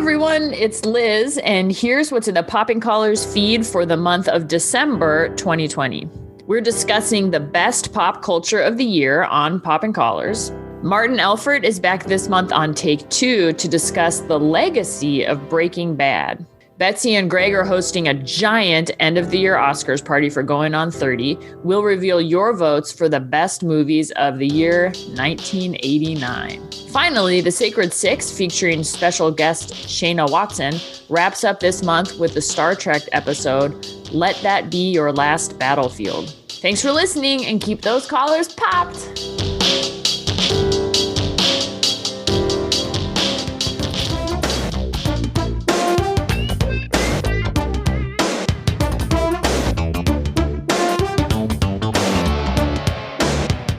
everyone, it's Liz, and here's what's in the Popping Collars feed for the month of December 2020. We're discussing the best pop culture of the year on Popping Collars. Martin Elford is back this month on Take Two to discuss the legacy of Breaking Bad. Betsy and Greg are hosting a giant end-of-the-year Oscars party for Going on 30. We'll reveal your votes for the best movies of the year 1989. Finally, The Sacred Six, featuring special guest Shayna Watson, wraps up this month with the Star Trek episode, Let That Be Your Last Battlefield. Thanks for listening, and keep those collars popped.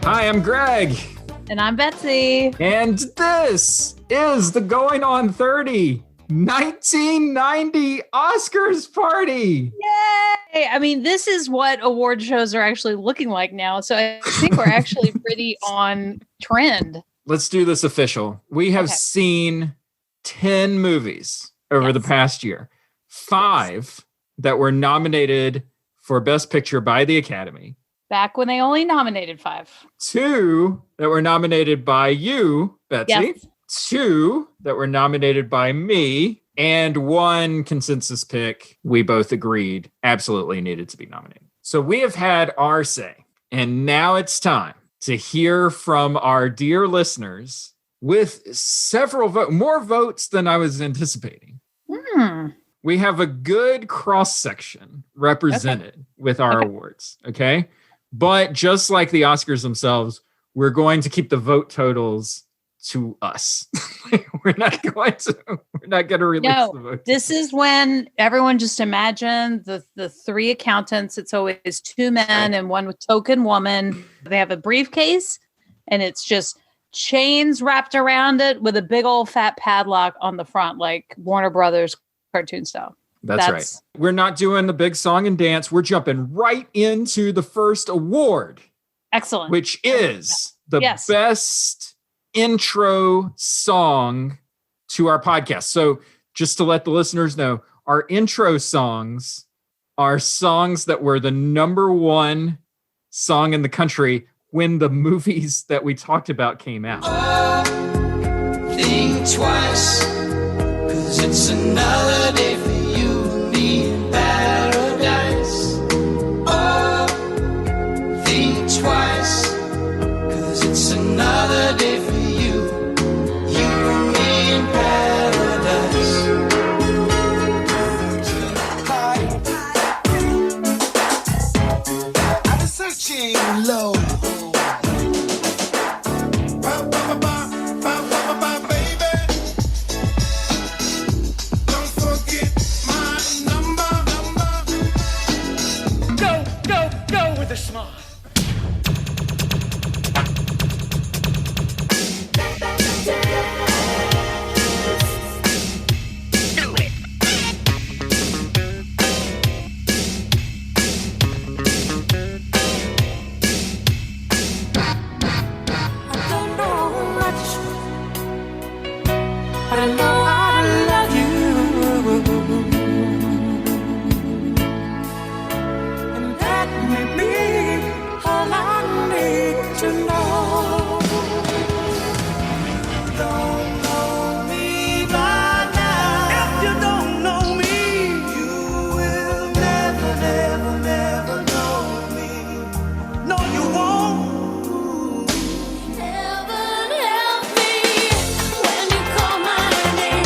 Hi, I'm Greg. And I'm Betsy. And this is the Going on 30 1990 Oscars party. Yay! I mean, this is what award shows are actually looking like now. So I think we're actually pretty on trend. Let's do this official. We have seen 10 movies over the past year. 5 that were nominated for Best Picture by the Academy. Back when they only nominated 5. 2 that were nominated by you, Betsy. Yes. 2 that were nominated by me. And 1 consensus pick we both agreed absolutely needed to be nominated. So we have had our say. And now it's time to hear from our dear listeners with several more votes than I was anticipating. We have a good cross-section represented with our awards, okay? But just like the Oscars themselves, we're going to keep the vote totals to us. we're not going to release the vote. This is when everyone just imagine the 3 accountants. It's always 2 men and 1 token woman. They have a briefcase and it's just chains wrapped around it with a big old fat padlock on the front, like Warner Brothers cartoon style. That's right. We're not doing the big song and dance. We're jumping right into the first award. Excellent. Which is the best intro song to our podcast. So just to let the listeners know, our intro songs are songs that were the number 1 song in the country when the movies that we talked about came out. Think twice, 'cause it's another day for you and me in paradise. Oh, think twice, 'cause it's another day for you and me in paradise. I've been searching low. Heaven help me when you call my name.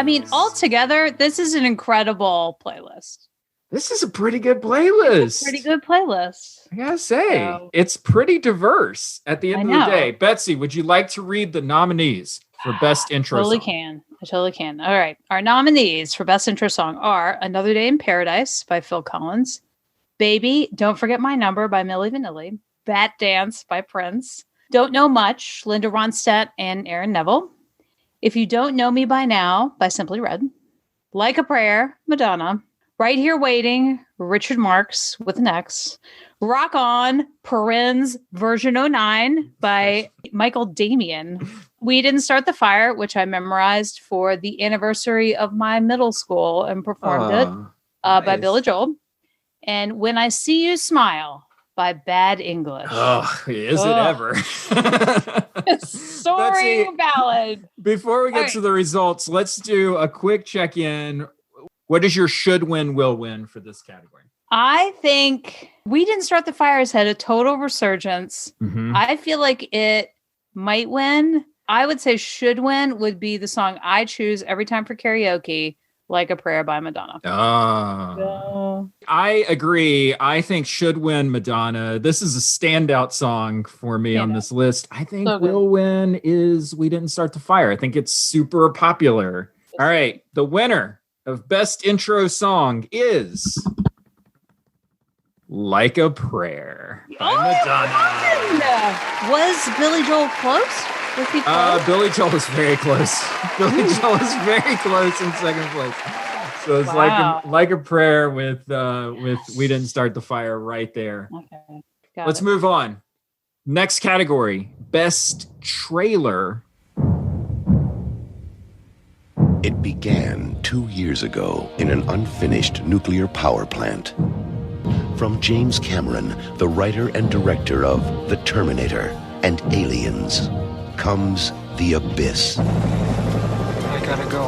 mean, altogether, this is an incredible playlist. This is a pretty good playlist. Pretty good playlist. I gotta say, it's pretty diverse at the end of the day. Betsy, would you like to read the nominees for Best Intro Song? I totally can. All right. Our nominees for Best Intro Song are Another Day in Paradise by Phil Collins, Baby, Don't Forget My Number by Milli Vanilli, Bat Dance by Prince, Don't Know Much, Linda Ronstadt and Aaron Neville, If You Don't Know Me By Now by Simply Red, Like a Prayer, Madonna, Right Here Waiting, Richard Marx with an X, Rock On, Perrin's Version 09 by Michael Damian, We Didn't Start the Fire, which I memorized for the anniversary of my middle school and performed it by Billy Joel, and When I See You Smile by Bad English. Oh, is it ever? Soaring ballad. Before we get to the results, let's do a quick check-in. What is your should win, will win for this category? I think We Didn't Start the Fire has had a total resurgence. Mm-hmm. I feel like it might win. I would say should win would be the song I choose every time for karaoke, Like a Prayer by Madonna. I agree. I think should win Madonna. This is a standout song for me on this list. I think will win is We Didn't Start the Fire. I think it's super popular. All right. The winner of Best Intro Song is Like a Prayer by Madonna. Was Billy Joel close? Was he close? Billy Joel is very close. Billy Joel is very close in second place. So it's like a prayer with We Didn't Start the Fire right there. Okay. Let's move on. Next category, Best Trailer. It began 2 years ago in an unfinished nuclear power plant. From James Cameron, the writer and director of The Terminator and Aliens, comes The Abyss. I gotta go.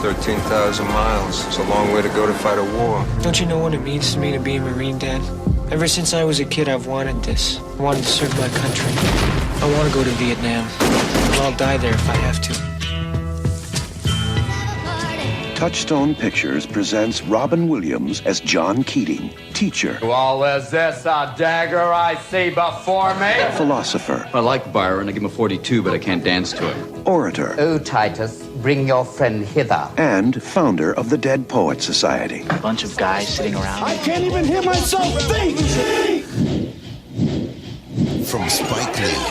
13,000 miles. It's a long way to go to fight a war. Don't you know what it means to me to be a Marine, Dad? Ever since I was a kid, I've wanted this. I wanted to serve my country. I want to go to Vietnam. And I'll die there if I have to. Touchstone Pictures presents Robin Williams as John Keating, teacher. Well, is this a dagger I see before me? Philosopher. I like Byron. I give him a 42, but I can't dance to it. Orator. Oh, Titus, bring your friend hither. And founder of the Dead Poets Society. A bunch of guys sitting around. I can't even hear myself think! From Spike Lee,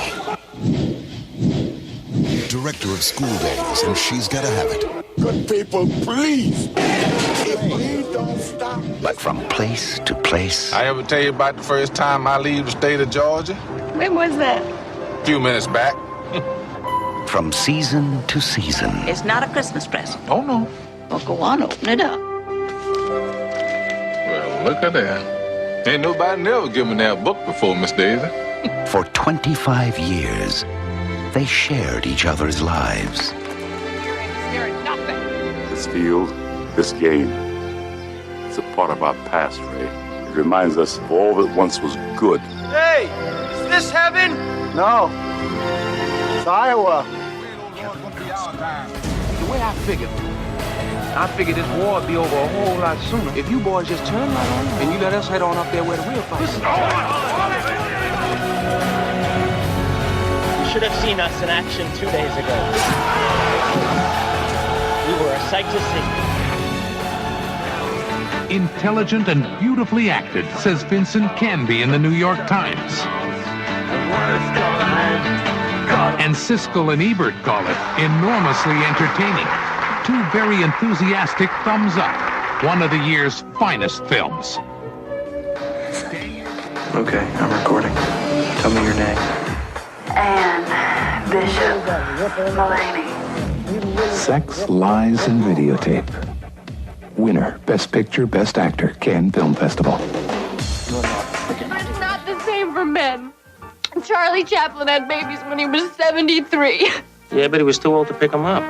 director of School Days, and She's Gotta Have It. Good people, please! If we don't stop... But from place to place... I ever tell you about the first time I leave the state of Georgia? When was that? A few minutes back. From season to season. It's not a Christmas present. Oh, no. Well, go on, open it up. Well, look at that. Ain't nobody never given me that book before, Miss Daisy. For 25 years, they shared each other's lives. This field, this game, it's a part of our past, Ray. It reminds us of all that once was good. Hey, is this heaven? No. It's Iowa. The way I figured this war would be over a whole lot sooner if you boys just turn right on and you let us head on up there where the real fight is. You should have seen us in action 2 days ago. We were a sight to see. Intelligent and beautifully acted, says Vincent Canby in the New York Times. And Siskel and Ebert call it enormously entertaining. Two very enthusiastic thumbs up. One of the year's finest films. Okay, I'm recording. Tell me your name. Anne Bishop Mulaney. Sex, Lies, and Videotape. Winner, Best Picture, Best Actor, Cannes Film Festival. It's not the same for men. Charlie Chaplin had babies when he was 73. Yeah, but he was too old to pick them up.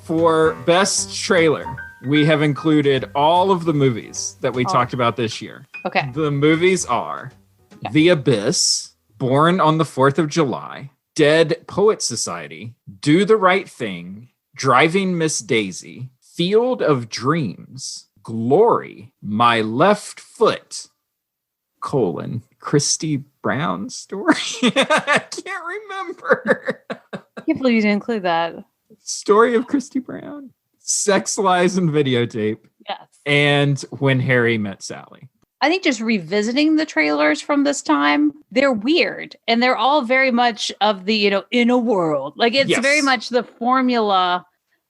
For Best Trailer, we have included all of the movies that we talked about this year. Okay. The movies are The Abyss, Born on the 4th of July, Dead Poets Society, Do the Right Thing, Driving Miss Daisy, Field of Dreams, Glory, My Left Foot, Christy Brown's story. I can't remember. I can't believe you didn't include that. Story of Christy Brown, Sex, Lies, and Videotape. Yes. And When Harry Met Sally. I think just revisiting the trailers from this time, they're weird. And they're all very much of the, in a world. Like it's very much the formula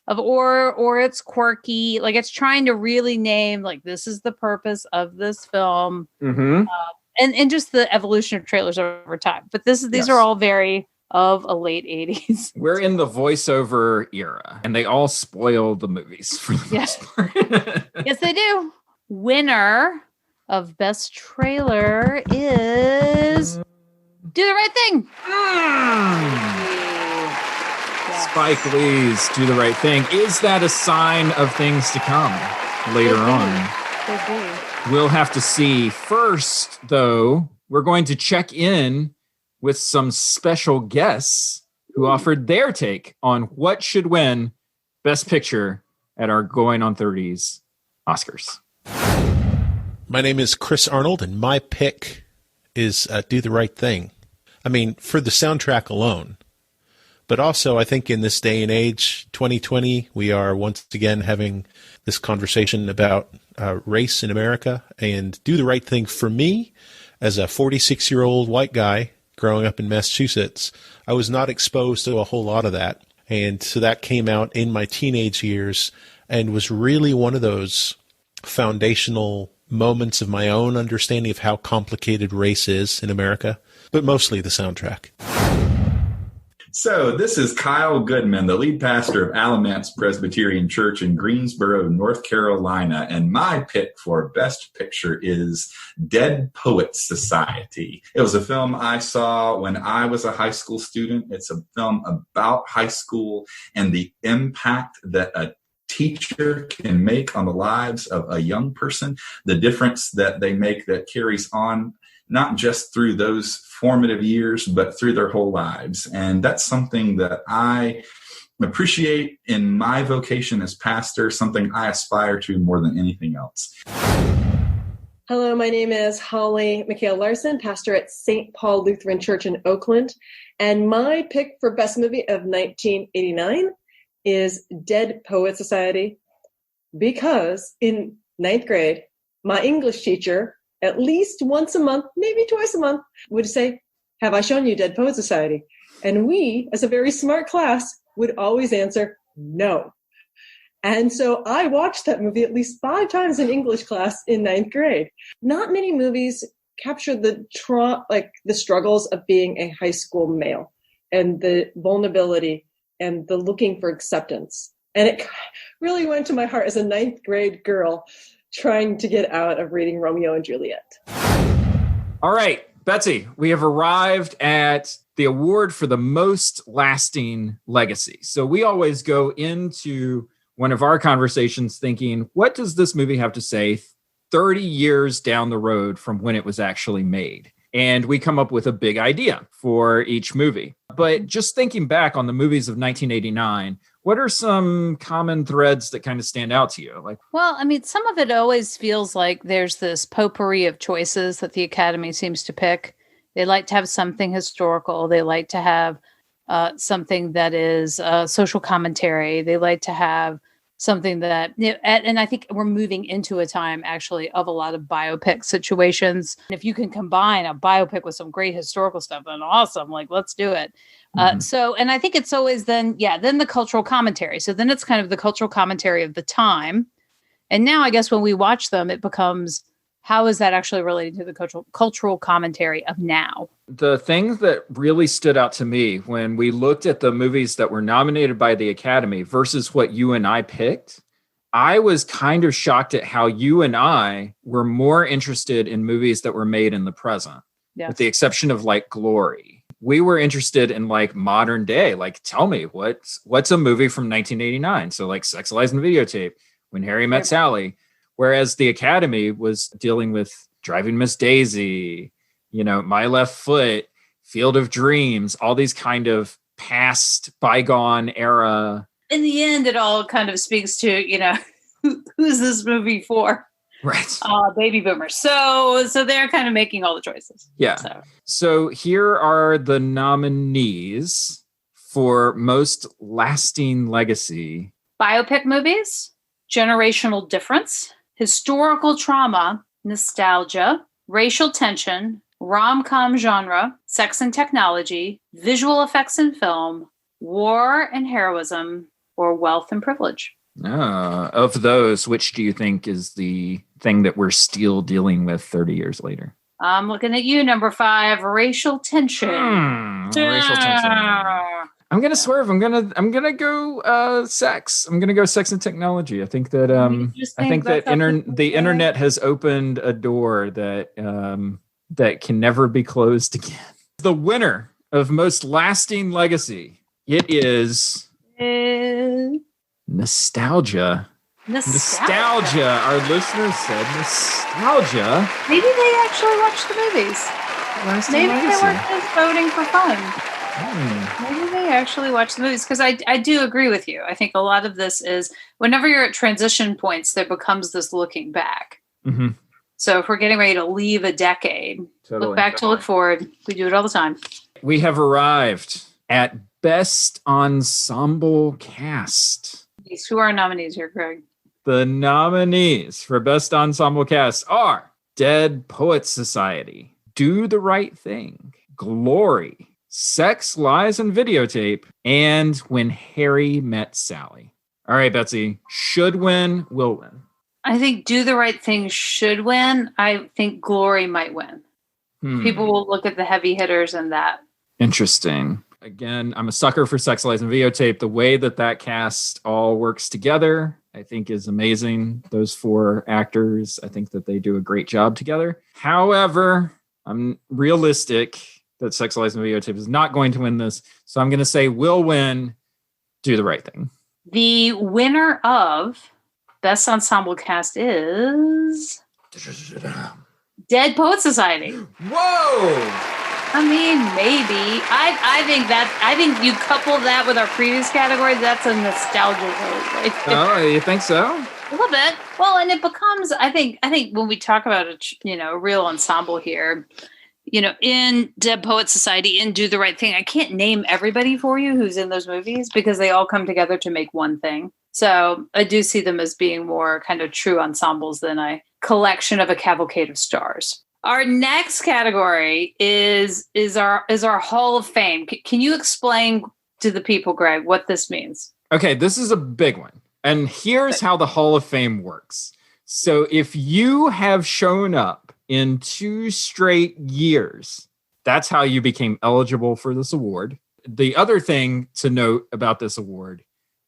of or it's quirky. Like it's trying to really name, like, this is the purpose of this film. Mm-hmm. And just the evolution of trailers over time. But these are all very of a late 80s. We're in the voiceover era, and they all spoil the movies for the most part. Yes, they do. Winner of Best Trailer is Do the Right Thing. Spike Lee's Do the Right Thing. Is that a sign of things to come later on? Could be. We'll have to see. First, though, we're going to check in with some special guests who offered their take on what should win Best Picture at our Going on 30s Oscars. My name is Chris Arnold, and my pick is Do the Right Thing. I mean, for the soundtrack alone. But also, I think in this day and age, 2020, we are once again having this conversation about race in America. And Do the Right Thing, for me, as a 46-year-old white guy growing up in Massachusetts, I was not exposed to a whole lot of that. And so that came out in my teenage years and was really one of those foundational moments of my own understanding of how complicated race is in America, but mostly the soundtrack. So this is Kyle Goodman, the lead pastor of Alamance Presbyterian Church in Greensboro, North Carolina. And my pick for Best Picture is Dead Poets Society. It was a film I saw when I was a high school student. It's a film about high school and the impact that a teacher can make on the lives of a young person, the difference that they make that carries on not just through those formative years, but through their whole lives. And that's something that I appreciate in my vocation as pastor, something I aspire to more than anything else. Hello, my name is Holly McHale Larson, pastor at St. Paul Lutheran Church in Oakland. And my pick for Best Movie of 1989 is Dead Poets Society, because in 9th grade, my English teacher, at least once a month, maybe twice a month, would say, "Have I shown you Dead Poets Society?" And we, as a very smart class, would always answer, "No." And so I watched that movie at least 5 times in English class in 9th grade. Not many movies capture the struggles of being a high school male and the vulnerability and the looking for acceptance. And it really went to my heart as a 9th grade girl trying to get out of reading Romeo and Juliet. All right, Betsy, we have arrived at the award for the most lasting legacy. So we always go into one of our conversations thinking, what does this movie have to say 30 years down the road from when it was actually made? And we come up with a big idea for each movie. But just thinking back on the movies of 1989, what are some common threads that kind of stand out to you? Well, I mean, some of it always feels like there's this potpourri of choices that the Academy seems to pick. They like to have something historical. They like to have something that is social commentary. They like to have something that, and I think we're moving into a time actually of a lot of biopic situations. If you can combine a biopic with some great historical stuff, then awesome, let's do it. So, and I think it's always then the cultural commentary. So then it's kind of the cultural commentary of the time. And now I guess when we watch them, it becomes, how is that actually related to the cultural commentary of now? The thing that really stood out to me when we looked at the movies that were nominated by the Academy versus what you and I picked, I was kind of shocked at how you and I were more interested in movies that were made in the present, with the exception of Glory. We were interested in modern day. Tell me what's a movie from 1989? So Sex, Lies, and Videotape, When Harry Met Sally. Whereas the Academy was dealing with Driving Miss Daisy, My Left Foot, Field of Dreams, all these kind of past bygone era. In the end, it all kind of speaks to, who's this movie for? Right. Baby boomers. So they're kind of making all the choices. Yeah. So here are the nominees for most lasting legacy. Biopic movies, generational difference, historical trauma, nostalgia, racial tension, rom-com genre, sex and technology, visual effects in film, war and heroism, or wealth and privilege. Of those, which do you think is the thing that we're still dealing with 30 years later? I'm looking at you, number 5, racial tension. Racial tension. I'm gonna swerve. I'm gonna go sex. I'm gonna go sex and technology. I think that the internet has opened a door that that can never be closed again. The winner of most lasting legacy, it is nostalgia. Nostalgia. Our listeners said nostalgia. Maybe they actually watched the movies. Maybe they weren't just voting for fun. Maybe they actually watch the movies, because I do agree with you. I think a lot of this is whenever you're at transition points, there becomes this looking back. Mm-hmm. So if we're getting ready to leave a decade, look back to look forward. We do it all the time. We have arrived at Best Ensemble Cast. Who are our nominees here, Greg? The nominees for Best Ensemble Cast are Dead Poets Society, Do the Right Thing, Glory, Sex, Lies, and Videotape, and When Harry Met Sally. All right, Betsy, should win, will win. I think Do the Right Thing should win. I think Glory might win. People will look at the heavy hitters and that. Interesting. Again, I'm a sucker for Sex, Lies, and Videotape. The way that cast all works together, I think, is amazing. Those 4 actors, I think that they do a great job together. However, I'm realistic that Sex, Lies, and Videotape is not going to win this. So I'm going to say will win Do the Right Thing. The winner of Best Ensemble Cast is Dead Poets Society. Whoa! I mean, maybe. I think you couple that with our previous category, that's a nostalgia vote right there. Oh, you think so? A little bit. Well, and it becomes, I think when we talk about a real ensemble here, in Dead Poets Society, in Do the Right Thing, I can't name everybody for you who's in those movies because they all come together to make one thing. So I do see them as being more kind of true ensembles than a collection of a cavalcade of stars. Our next category is our Hall of Fame. Can you explain to the people, Greg, what this means? Okay, this is a big one. And here's how the Hall of Fame works. So if you have shown up in 2 straight years, that's how you became eligible for this award. The other thing to note about this award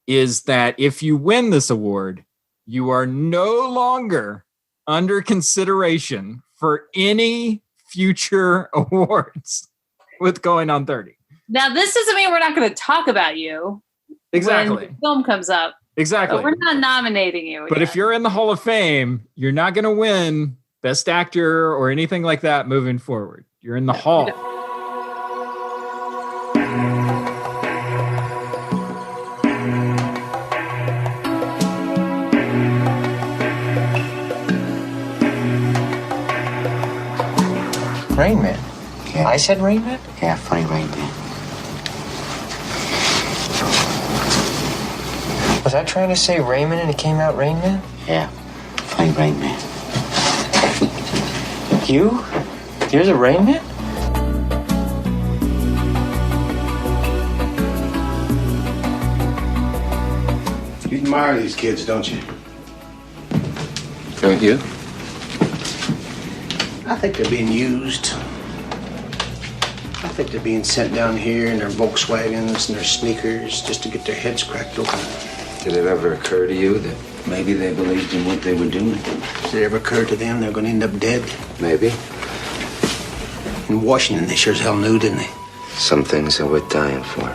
is that if you win this award, you are no longer under consideration for any future awards with Going on 30. Now, this doesn't mean we're not going to talk about you. Exactly. When the film comes up. Exactly. But we're not nominating you. But if you're in the Hall of Fame, you're not going to win Best Actor or anything like that moving forward. You're in the Hall. Rain Man. Yeah. I said Rain Man? Yeah, funny Rain Man. Was I trying to say Raymond and it came out Rain Man? Yeah, funny Rain Man. You? You're the Rain Man? You admire these kids, don't you? Don't you? I think they're being used. I think they're being sent down here in their Volkswagens and their sneakers just to get their heads cracked open. Did it ever occur to you that maybe they believed in what they were doing? Did it ever occur to them they're going to end up dead? Maybe. In Washington, they sure as hell knew, didn't they? Some things are worth dying for.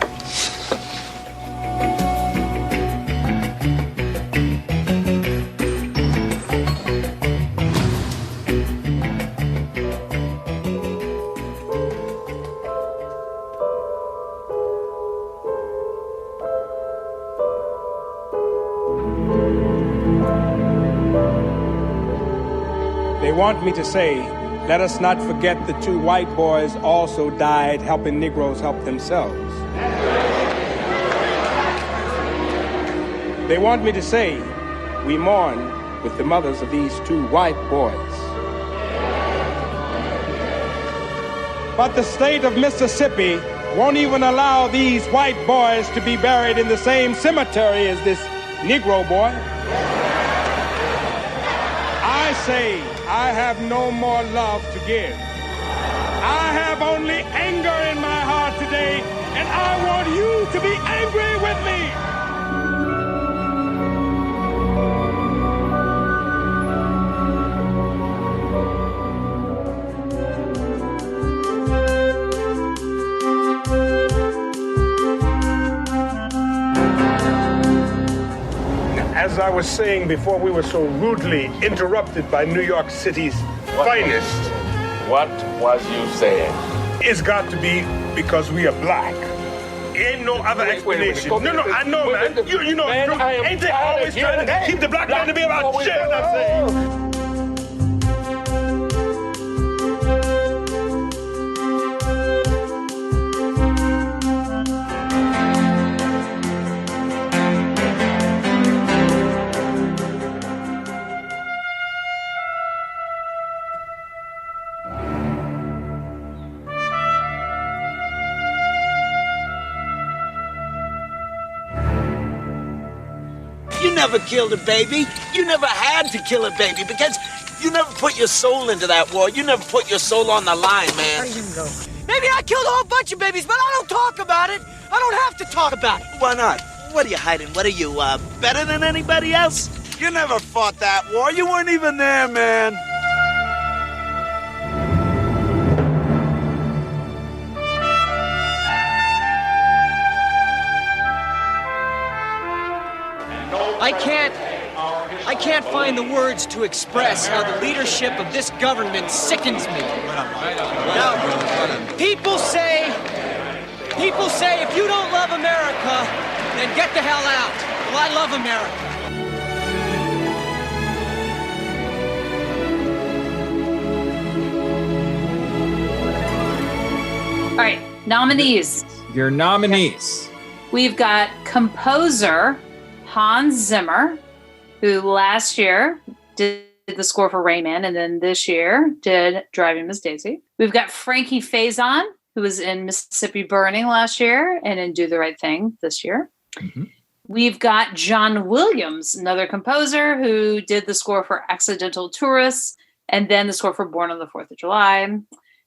They want me to say, let us not forget the 2 white boys also died helping Negroes help themselves. They want me to say, we mourn with the mothers of these 2 white boys. But the state of Mississippi won't even allow these white boys to be buried in the same cemetery as this Negro boy. I say, I have no more love to give. I have only anger in my heart today, and I want you to be angry with me. As I was saying before we were so rudely interrupted by New York City's finest. What was you saying? It's got to be because we are black. Ain't no other explanation. No, I know, man. You know, man, ain't they always trying to keep the black man to be about shit? I'm saying. You never killed a baby. You never had to kill a baby because you never put your soul into that war. You never put your soul on the line, man. Maybe I killed a whole bunch of babies, but I don't talk about it. I don't have to talk about it. Why not? What are you hiding? What are you, better than anybody else? You never fought that war. You weren't even there, man. I can't find the words to express how the leadership of this government sickens me. Now, people say if you don't love America, then get the hell out. Well, I love America. All right, nominees. Your nominees. We've got composer Hans Zimmer, who last year did the score for Rain Man, and then this year did Driving Miss Daisy. We've got Frankie Faison, who was in Mississippi Burning last year and in Do the Right Thing this year. Mm-hmm. We've got John Williams, another composer who did the score for Accidental Tourists and then the score for Born on the 4th of July.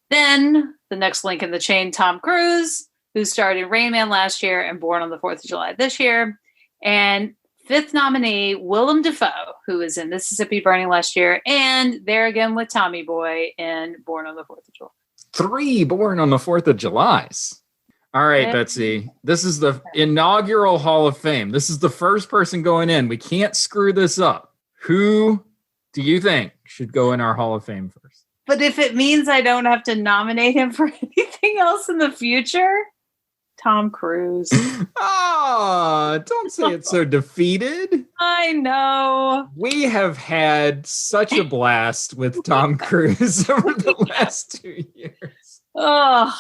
Then the next link in the chain, Tom Cruise, who starred in Rain Man last year and Born on the 4th of July this year. And fifth nominee, Willem Dafoe, who was in Mississippi Burning last year, and there again with Tommy Boy in Born on the 4th of July. 3 Born on the 4th of Julys. All right, Betsy. This is the inaugural Hall of Fame. This is the first person going in. We can't screw this up. Who do you think should go in our Hall of Fame first? But if it means I don't have to nominate him for anything else in the future, Tom Cruise. Don't say it so defeated. I know. We have had such a blast with Tom Cruise over the last 2 years. Oh,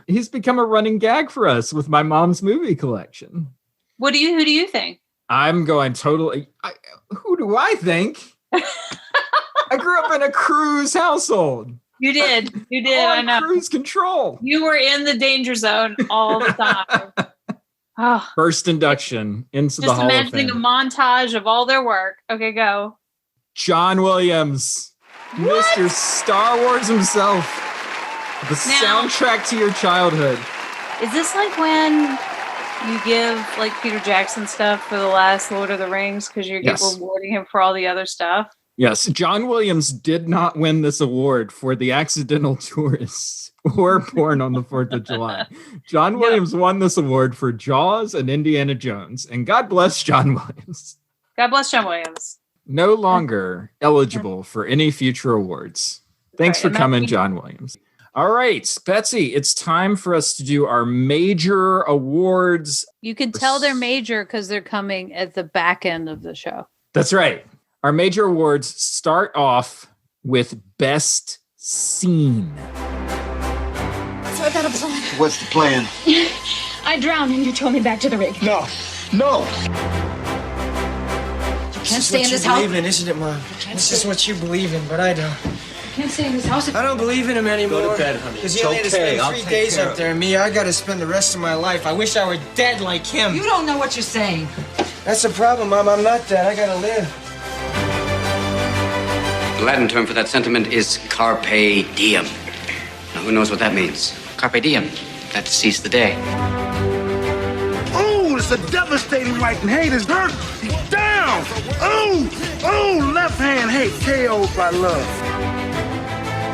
he's become a running gag for us with my mom's movie collection. Who do you think? I'm going totally. Who do I think? I grew up in a Cruise household. You did. I know. Cruise control. You were in the danger zone all the time. Oh. First induction into the Hall of Fame. Just imagining a montage of all their work. Okay, go. John Williams, what? Mr. Star Wars himself. The soundtrack to your childhood. Is this like when you give like Peter Jackson stuff for the last Lord of the Rings because you're rewarding him for all the other stuff? Yes, John Williams did not win this award for The Accidental Tourists or Born on the 4th of July. John Williams won this award for Jaws and Indiana Jones. And God bless John Williams. God bless John Williams. No longer eligible for any future awards. Thanks for coming, John Williams. All right, Betsy, it's time for us to do our major awards. You can tell they're major because they're coming at the back end of the show. That's right. Our major awards start off with Best Scene. So I got a plan. What's the plan? I drowned and you tow me back to the rig. No. You can't stay in this house. Believe in, isn't it, Mom? This is what you believe in, but I don't. You can't stay in this house. I don't believe in him anymore. Go to bed, honey. Because It's he only had to okay. spend I'll 3 take days care up of there, and me, I got to spend the rest of my life. I wish I were dead like him. You don't know what you're saying. That's the problem, Mom. I'm not dead. I got to live. The Latin term for that sentiment is carpe diem. Now, who knows what that means? Carpe diem. That seize the day. Oh, it's a devastating right and hate is hurt. He's down. Oh, left hand hate KO'd by love.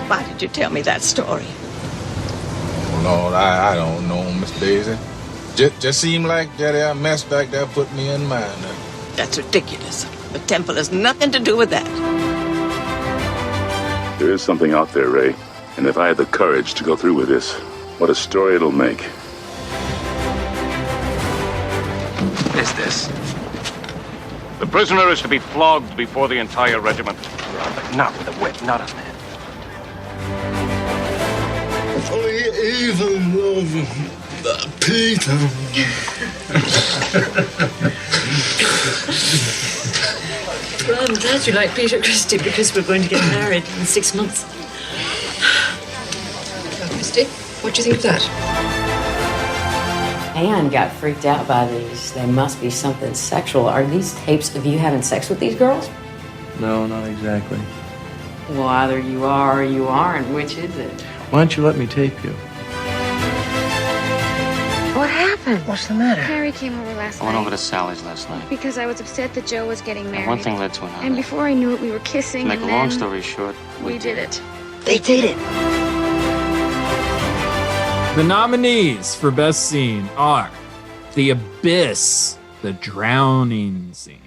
Why did you tell me that story? Lord, I don't know, Miss Daisy. Just seemed like that mess back there put me in mind. That's ridiculous. The temple has nothing to do with that. There is something out there, Ray. And if I had the courage to go through with this, what a story it'll make. What is this? The prisoner is to be flogged before the entire regiment. But not with a whip, not on that. Even Peter. Well, I'm glad you like Peter Christie because we're going to get married in 6 months. Well, Christie, what do you think of that? Anne got freaked out by these. They must be something sexual. Are these tapes of you having sex with these girls? No, not exactly. Well, either you are or you aren't. Which is it? Why don't you let me tape you? What happened? What's the matter? Harry came over last I went night over to Sally's last night. because I was upset that Joe was getting married. And one thing led to another. And before I knew it, we were kissing. To make a and long then story short, we did it. They did it. The nominees for Best Scene are The Abyss, the drowning scene.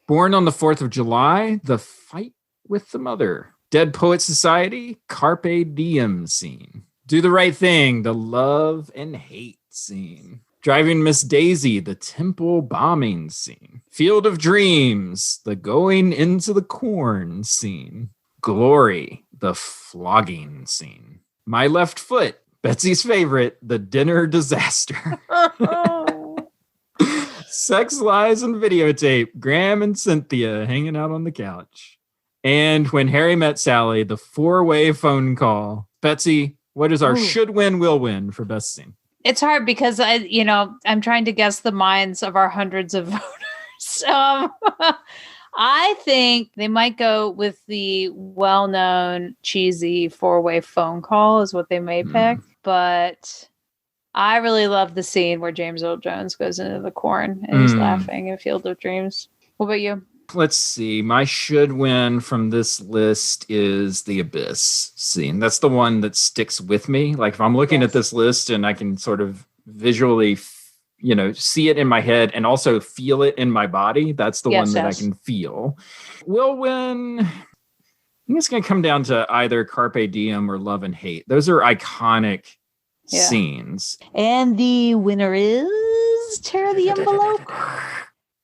Born on the 4th of July, The Fight with the Mother. Dead Poet Society, Carpe Diem scene. Do the Right Thing, the love and hate scene. Driving Miss Daisy, the temple bombing scene. Field of Dreams, the going into the corn scene. Glory, the flogging scene. My Left Foot, Betsy's favorite, the dinner disaster. Sex, Lies, and Videotape, Graham and Cynthia hanging out on the couch. And When Harry Met Sally, the 4-way phone call. Betsy, what is our should win, will win for Best Scene? It's hard because I'm trying to guess the minds of our hundreds of voters. I think they might go with the well-known cheesy 4-way phone call is what they may pick. But I really love the scene where James Earl Jones goes into the corn and he's laughing in Field of Dreams. What about you? Let's see. My should win from this list is The Abyss scene. That's the one that sticks with me. Like if I'm looking at this list and I can sort of visually, see it in my head and also feel it in my body, that's the one that I can feel. Will win. I think it's going to come down to either Carpe Diem or Love and Hate. Those are iconic scenes. And the winner is Tear the Envelope.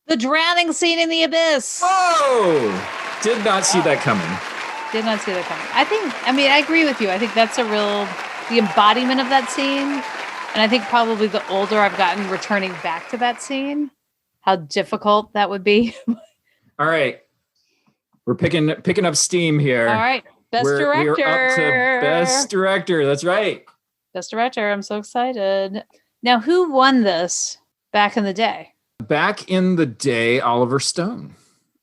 The drowning scene in The Abyss. Oh, did not see that coming. Did not see that coming. I agree with you. I think that's the embodiment of that scene. And I think probably the older I've gotten returning back to that scene, how difficult that would be. All right. We're picking up steam here. All right. Best Director. We're up to Best Director. That's right. Best Director. I'm so excited. Now, who won this back in the day? Back in the day, Oliver Stone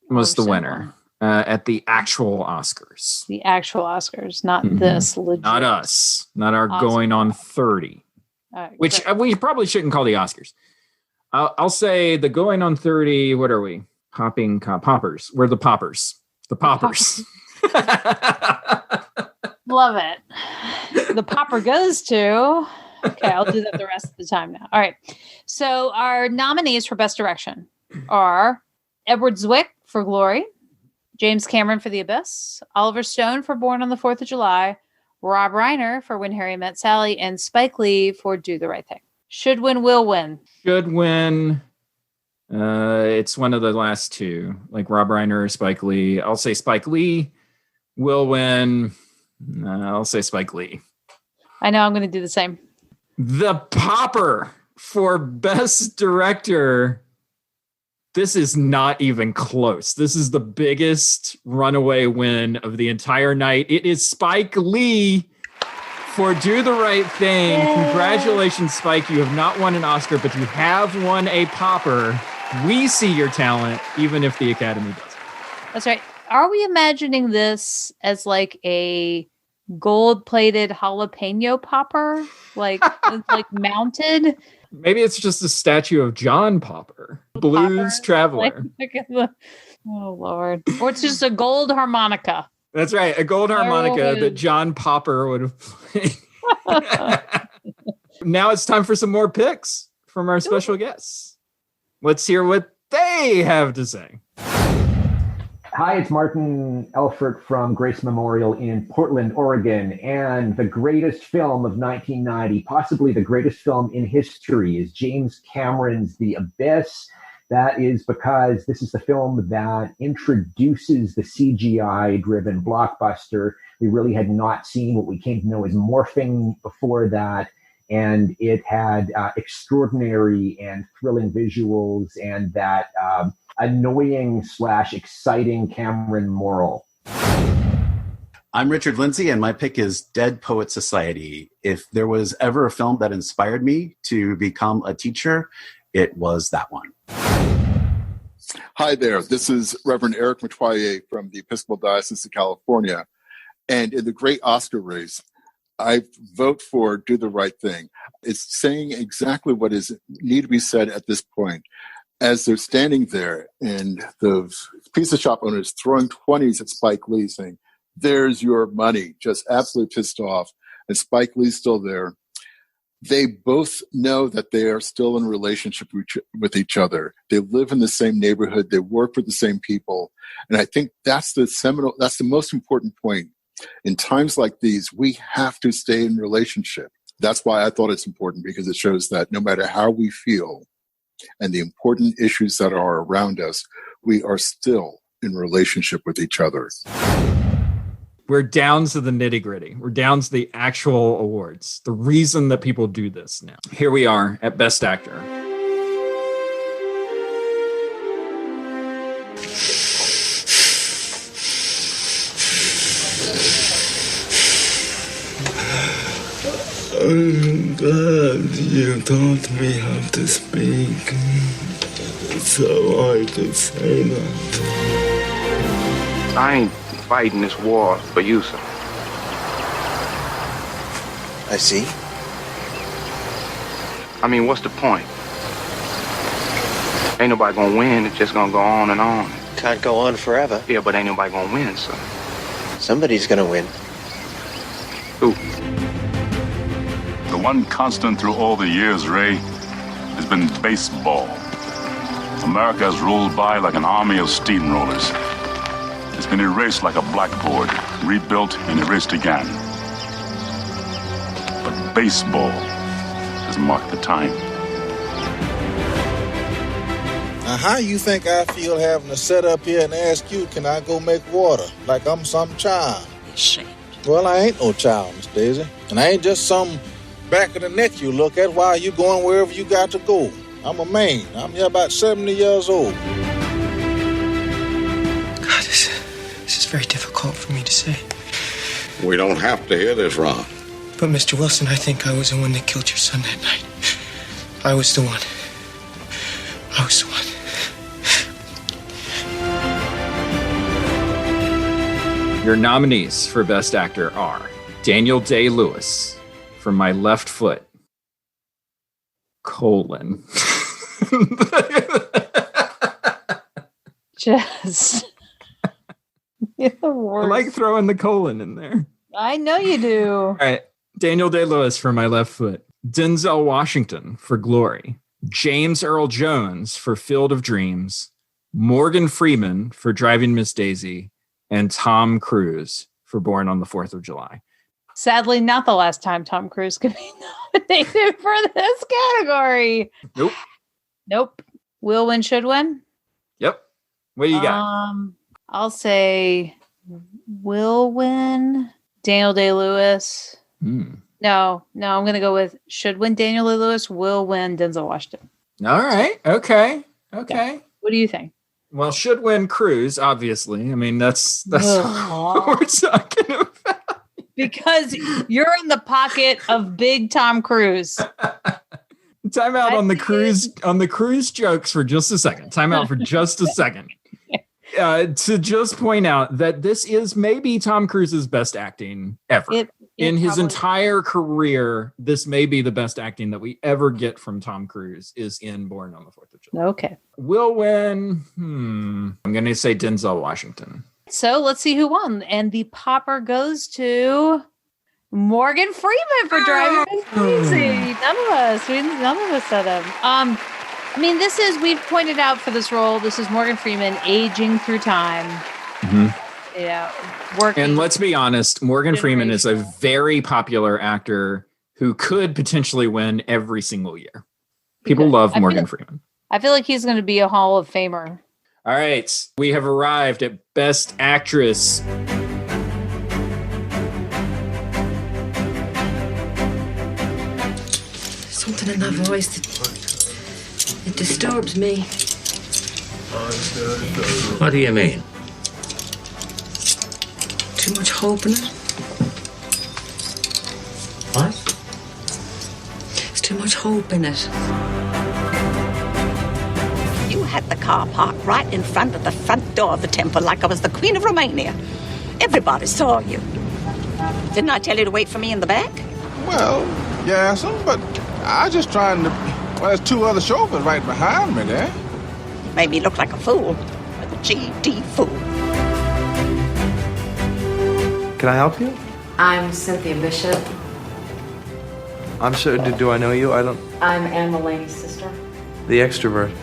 was the winner at the actual Oscars. The actual Oscars, not this legit. Not us. Not our Going on 30. Which we probably shouldn't call the Oscars. I'll say the Going on 30, what are we? Poppers. We're the Poppers. The Poppers. Love it. The Popper goes to... Okay, I'll do that the rest of the time now. All right. So our nominees for Best Direction are Edward Zwick for Glory, James Cameron for The Abyss, Oliver Stone for Born on the 4th of July, Rob Reiner for When Harry Met Sally, and Spike Lee for Do the Right Thing. Should win, will win. Should win. It's one of the last two, like Rob Reiner or Spike Lee. I'll say Spike Lee. will win. I'll say Spike Lee. I know I'm going to do the same. The Popper for Best Director. This is not even close. This is the biggest runaway win of the entire night. It is Spike Lee for Do the Right Thing. Yay. Congratulations, Spike. You have not won an Oscar, but you have won a Popper. We see your talent, even if the Academy doesn't. That's right. Are we imagining this as like a gold-plated jalapeno popper? Like mounted? Maybe it's just a statue of John Popper, blues traveler. Oh, Lord. Or it's just a gold harmonica. That's right. A gold harmonica that John Popper would have played. Now it's time for some more picks from our special guests. Let's hear what they have to say. Hi, it's Martin Elfert from Grace Memorial in Portland, Oregon. And the greatest film of 1990, possibly the greatest film in history, is James Cameron's The Abyss. That is because this is the film that introduces the CGI-driven blockbuster. We really had not seen what we came to know as morphing before that. And it had extraordinary and thrilling visuals and that annoying/exciting Cameron moral. I'm Richard Lindsay, and my pick is Dead Poet Society. If there was ever a film that inspired me to become a teacher, it was that one. Hi there. This is Reverend Eric Metoyer from the Episcopal Diocese of California. And in the great Oscar race, I vote for Do the Right Thing. It's saying exactly what is need to be said at this point. As they're standing there and the pizza shop owner is throwing 20s at Spike Lee saying, "There's your money," just absolutely pissed off. And Spike Lee's still there. They both know that they are still in a relationship with each other. They live in the same neighborhood. They work with the same people. And I think that's the most important point. In times like these, we have to stay in relationship. That's why I thought it's important, because it shows that no matter how we feel and the important issues that are around us, we are still in relationship with each other. We're down to the nitty gritty. We're down to the actual awards. The reason that people do this now. Here we are at Best Actor. I'm glad you taught me how to speak, so I could say that. I ain't fighting this war for you, sir. I see. I mean, what's the point? Ain't nobody gonna win. It's just gonna go on and on. Can't go on forever. Yeah, but ain't nobody gonna win, sir. Somebody's gonna win. Who? The one constant through all the years, Ray, has been baseball. America has rolled by like an army of steamrollers. It's been erased like a blackboard, rebuilt and erased again. But baseball has marked the time. Now, how you think I feel having to sit up here and ask you, can I go make water, like I'm some child? Ashamed. Well, I ain't no child, Miss Daisy. And I ain't just some back of the neck you look at while you going wherever you got to go. I'm a man. I'm here about 70 years old. God, this is very difficult for me to say. We don't have to hear this, Ron. But, Mr. Wilson, I think I was the one that killed your son that night. I was the one. I was the one. Your nominees for Best Actor are Daniel Day-Lewis for My Left Foot, : Just you're the worst. I like throwing the colon in there. I know you do. All right. Daniel Day-Lewis for My Left Foot, Denzel Washington for Glory, James Earl Jones for Field of Dreams, Morgan Freeman for Driving Miss Daisy, and Tom Cruise for Born on the 4th of July. Sadly, not the last time Tom Cruise could be nominated for this category. Nope. Will win, should win. Yep. What do you got? I'll say will win Daniel Day-Lewis. No, I'm going to go with should win Daniel Day-Lewis, will win Denzel Washington. All right. Okay. What do you think? Well, should win Cruise, obviously. I mean, that's what we're talking about. Because you're in the pocket of big Tom Cruise. Time out on the cruise jokes for just a second. Time out for just a second. To just point out that this is maybe Tom Cruise's best acting ever. In his entire career, this may be the best acting that we ever get from Tom Cruise is in Born on the 4th of July. Okay. Will win. I'm going to say Denzel Washington. So let's see who won. And the popper goes to Morgan Freeman for Driving Miss Daisy. None of us said him. We've pointed out for this role, this is Morgan Freeman aging through time. Yeah. Working. And let's be honest, Morgan Freeman is a very popular actor who could potentially win every single year. People love Morgan Freeman. I feel like he's going to be a Hall of Famer. All right. We have arrived at Best Actress. Something in that voice it disturbs me. What do you mean? Too much hope in it. What? There's too much hope in it. You had the car parked right in front of the front door of the temple like I was the Queen of Romania. Everybody saw you. Didn't I tell you to wait for me in the back? Well, yeah, but I just trying to... Well, there's two other chauffeurs right behind me there. Made me look like a fool. Like a GD fool. Can I help you? I'm Cynthia Bishop. I'm sure. Do I know you? I don't. I'm Anne Mulaney's sister. The extrovert.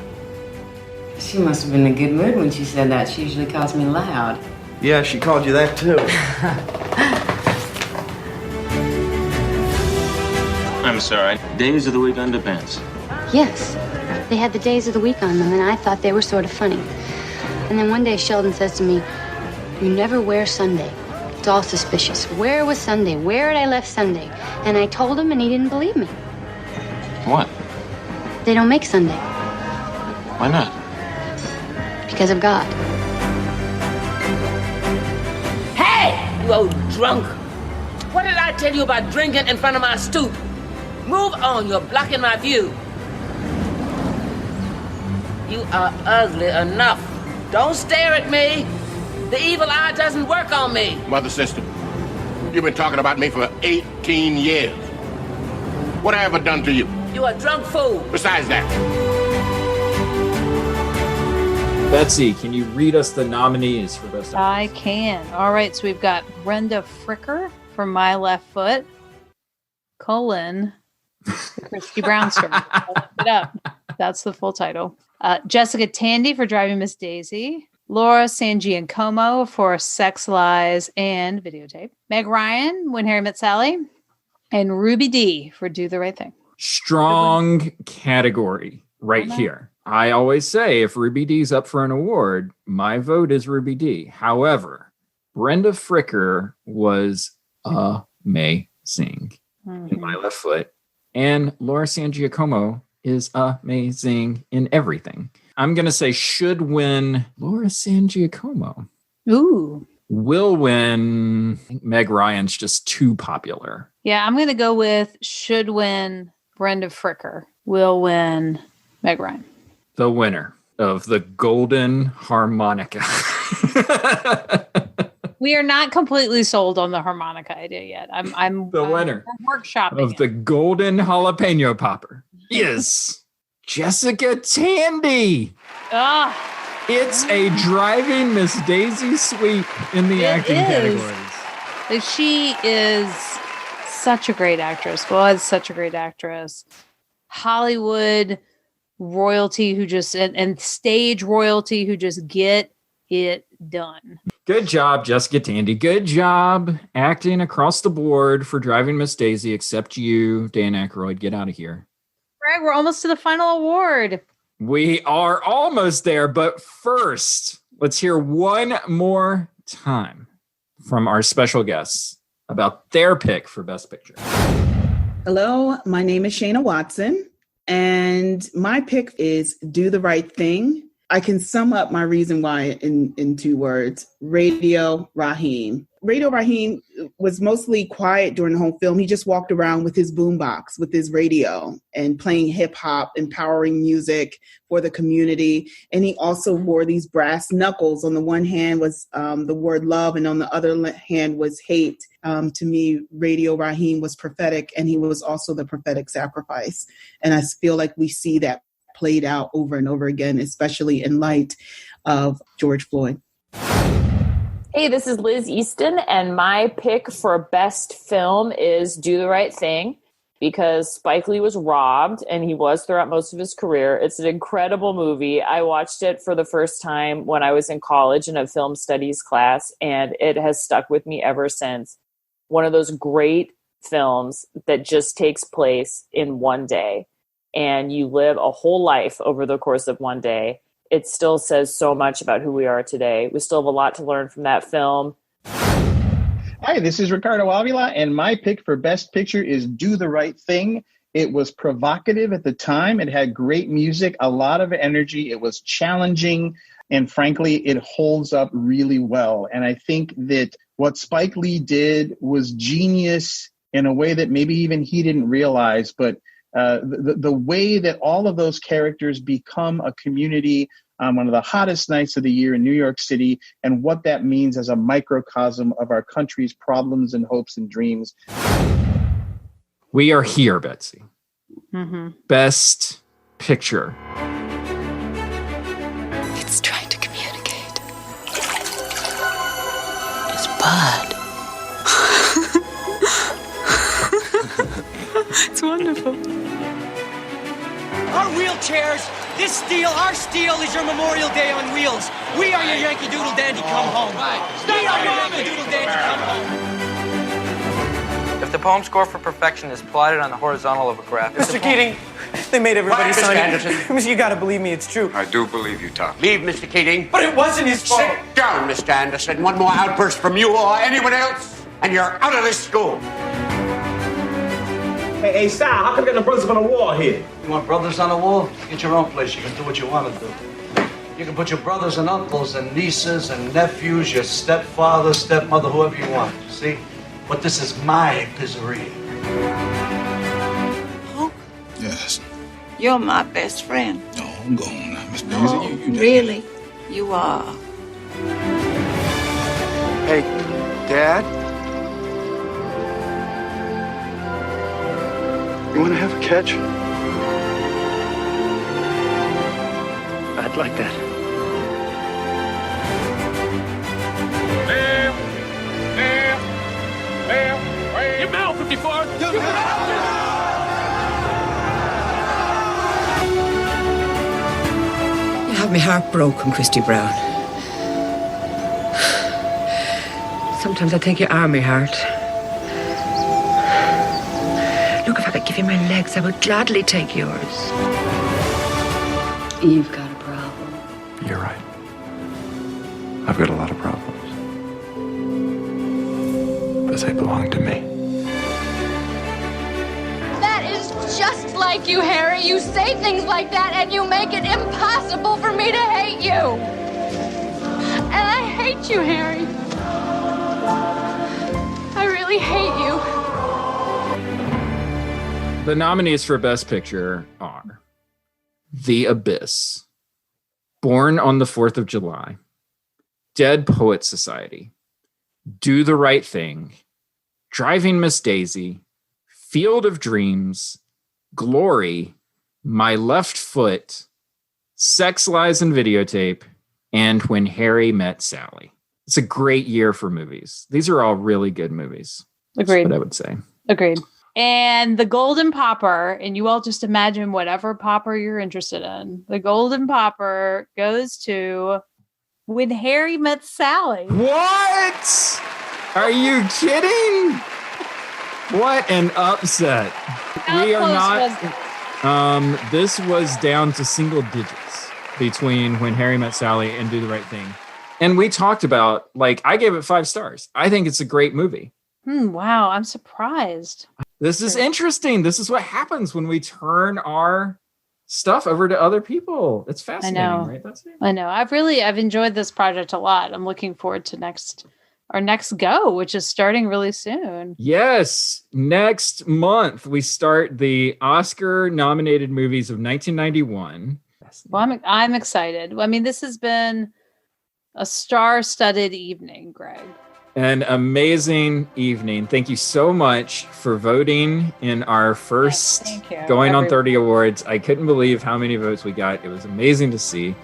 She must have been in a good mood when she said that. She usually calls me loud. Yeah, she called you that too. I'm sorry. Days of the week underpants. Yes. They had the days of the week on them, and I thought they were sort of funny. And then one day Sheldon says to me, "You never wear Sunday. It's all suspicious. Where was Sunday? Where had I left Sunday?" And I told him, and he didn't believe me. What? They don't make Sunday. Why not? Because of God. Hey, you old drunk. What did I tell you about drinking in front of my stoop? Move on, you're blocking my view. You are ugly enough. Don't stare at me. The evil eye doesn't work on me. Mother, sister, you've been talking about me for 18 years. What have I ever done to you? You're a drunk fool. Besides that. Betsy, can you read us the nominees for Best Actress? I can. All right, so we've got Brenda Fricker for My Left Foot, the Christy Brown story. Look it up. That's the full title. Jessica Tandy for Driving Miss Daisy. Laura Sangiacomo for Sex, Lies, and Videotape. Meg Ryan, When Harry Met Sally. And Ruby Dee for Do the Right Thing. Strong category right here. I always say if Ruby Dee's up for an award, my vote is Ruby Dee. However, Brenda Fricker was amazing in My Left Foot. And Laura Sangiacomo is amazing in everything. I'm going to say should win Laura Sangiacomo. Ooh. Will win. I think Meg Ryan's just too popular. Yeah, I'm going to go with should win Brenda Fricker. Will win Meg Ryan. The winner of the Golden Harmonica. We are not completely sold on the harmonica idea yet. I'm the winner workshopping of the Golden Jalapeno Popper is Jessica Tandy. It's a Driving Miss Daisy sweep in the acting categories. She is such a great actress. Was such a great actress. Hollywood royalty who just and stage royalty who just get it done. Good job, Jessica Tandy. Good job acting across the board for Driving Miss Daisy, except you, Dan Aykroyd. Get out of here. Greg, we're almost to the final award. We are almost there, but first, let's hear one more time from our special guests about their pick for Best Picture. Hello, my name is Shayna Watson, and my pick is Do the Right Thing. I can sum up my reason why in 2 words. Radio Raheem. Radio Raheem was mostly quiet during the whole film. He just walked around with his boombox, with his radio, and playing hip hop, empowering music for the community. And he also wore these brass knuckles. On the one hand was the word love, and on the other hand was hate. To me, Radio Raheem was prophetic, and he was also the prophetic sacrifice. And I feel like we see that played out over and over again, especially in light of George Floyd. Hey, this is Liz Easton, and my pick for best film is Do the Right Thing, because Spike Lee was robbed, and he was throughout most of his career. It's an incredible movie. I watched it for the first time when I was in college in a film studies class, and it has stuck with me ever since. One of those great films that just takes place in one day, and you live a whole life over the course of one day. It still says so much about who we are today. We still have a lot to learn from that film. Hi, this is Ricardo Avila, and my pick for Best Picture is Do the Right Thing. It was provocative at the time. It had great music, a lot of energy. It was challenging, and frankly, it holds up really well. And I think that what Spike Lee did was genius in a way that maybe even he didn't realize, but the way that all of those characters become a community on one of the hottest nights of the year in New York City, and what that means as a microcosm of our country's problems and hopes and dreams. We are here, Betsy. Mm-hmm. Best Picture. It's trying to communicate. It's Bud. It's wonderful. Our wheelchairs, this steel, our steel is your Memorial Day on wheels. We are your Yankee Doodle Dandy come home. We are your Yankee Doodle Dandy come home. If the poem score for perfection is plotted on the horizontal of a graph. Mr. Keating, they made everybody sign it. Mr. Anderson. You gotta believe me, it's true. I do believe you, Tom. Leave, Mr. Keating. But it wasn't his fault. Sit down, Mr. Anderson. One more outburst from you or anyone else, and you're out of this school. Hey, Sal, how come we got no brothers on the wall here? You want brothers on the wall? Get your own place. You can do what you want to do. You can put your brothers and uncles and nieces and nephews, your stepfather, stepmother, whoever you want. See? But this is my pizzeria. Yes. You're my best friend. No, I'm going now, Miss Daisy. Oh, You really? You are. Hey, Dad? You want to have a catch? I'd like that. Your mouth, 54! You have my heart broken, Christy Brown. Sometimes I think you are my heart. Look, if I could give you my legs, I would gladly take yours. You've got a problem. You're right. I've got a lot of problems. But they belong to me. That is just like you, Harry. You say things like that and you make it impossible for me to hate you. And I hate you, Harry. I really hate you. The nominees for Best Picture are The Abyss, Born on the 4th of July, Dead Poets Society, Do the Right Thing, Driving Miss Daisy, Field of Dreams, Glory, My Left Foot, Sex, Lies, and Videotape, and When Harry Met Sally. It's a great year for movies. These are all really good movies. Agreed. That's what I would say. Agreed. And the Golden Popper, and you all just imagine whatever popper you're interested in. The Golden Popper goes to When Harry Met Sally. What? Are you kidding? What an upset. How We are close not. This was down to single digits between When Harry Met Sally and Do the Right Thing. And we talked about, like, I gave it 5 stars. I think it's a great movie. Wow, I'm surprised. This is interesting. This is what happens when we turn our stuff over to other people. It's fascinating, right? I know. I've enjoyed this project a lot. I'm looking forward to our next go, which is starting really soon. Yes. Next month, we start the Oscar-nominated movies of 1991. Well, I'm excited. I mean, this has been a star-studded evening, Greg. An amazing evening. Thank you so much for voting in our first Going on 30 awards. I couldn't believe how many votes we got. It was amazing to see.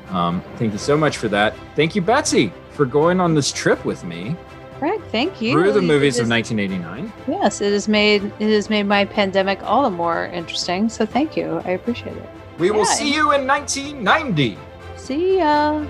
Thank you so much for that. Thank you, Betsy, for going on this trip with me. Greg, thank you. Through the movies of 1989. Yes, it has made my pandemic all the more interesting. So thank you. I appreciate it. We will see you in 1990. See ya.